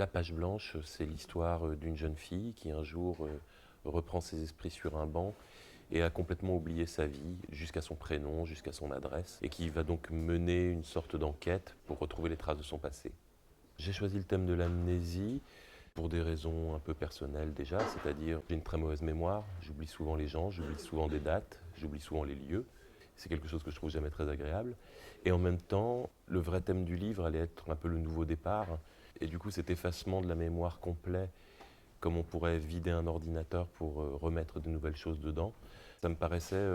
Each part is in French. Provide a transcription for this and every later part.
La page blanche, c'est l'histoire d'une jeune fille qui un jour reprend ses esprits sur un banc et a complètement oublié sa vie jusqu'à son prénom, jusqu'à son adresse, et qui va donc mener une sorte d'enquête pour retrouver les traces de son passé. J'ai choisi le thème de l'amnésie pour des raisons un peu personnelles déjà, c'est-à-dire j'ai une très mauvaise mémoire, j'oublie souvent les gens, j'oublie souvent des dates, j'oublie souvent les lieux. C'est quelque chose que je trouve jamais très agréable. Et en même temps, le vrai thème du livre allait être un peu le nouveau départ. Et du coup, cet effacement de la mémoire complet, comme on pourrait vider un ordinateur pour remettre de nouvelles choses dedans, ça me paraissait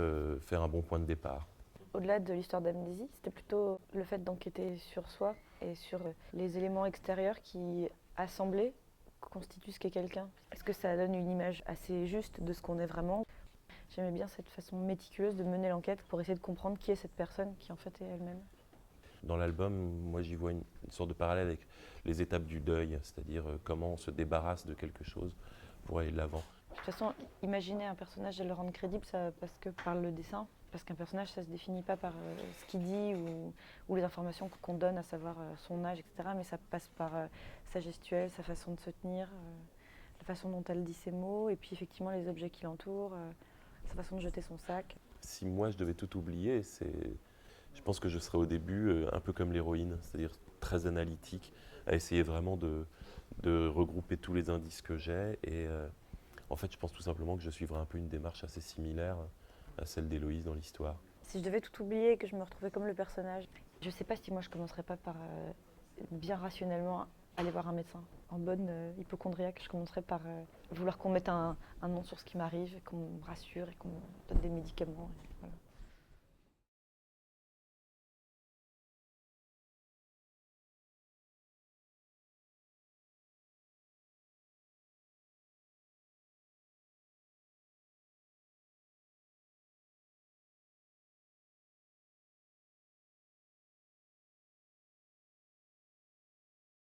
faire un bon point de départ. Au-delà de l'histoire d'amnésie, c'était plutôt le fait d'enquêter sur soi et sur les éléments extérieurs qui, assemblés, constituent ce qu'est quelqu'un. Est-ce que ça donne une image assez juste de ce qu'on est vraiment? J'aimais bien cette façon méticuleuse de mener l'enquête pour essayer de comprendre qui est cette personne qui en fait est elle-même. Dans l'album, moi j'y vois une sorte de parallèle avec les étapes du deuil, c'est-à-dire comment on se débarrasse de quelque chose pour aller de l'avant. De toute façon, imaginer un personnage et le rendre crédible, ça passe que par le dessin. Parce qu'un personnage, ça se définit pas par ce qu'il dit ou les informations qu'on donne, à savoir son âge, etc. Mais ça passe par sa gestuelle, sa façon de se tenir, la façon dont elle dit ses mots, et puis effectivement les objets qui l'entourent, sa façon de jeter son sac. Si moi je devais tout oublier, je pense que je serais au début un peu comme l'héroïne, c'est-à-dire très analytique, à essayer vraiment de regrouper tous les indices que j'ai. Et en fait, je pense tout simplement que je suivrais un peu une démarche assez similaire à celle d'Héloïse dans l'histoire. Si je devais tout oublier et que je me retrouvais comme le personnage, je sais pas si moi je commencerais pas par bien rationnellement aller voir un médecin. En bonne hypochondriaque, je commencerais par vouloir qu'on mette un nom sur ce qui m'arrive, qu'on me rassure et qu'on me donne des médicaments.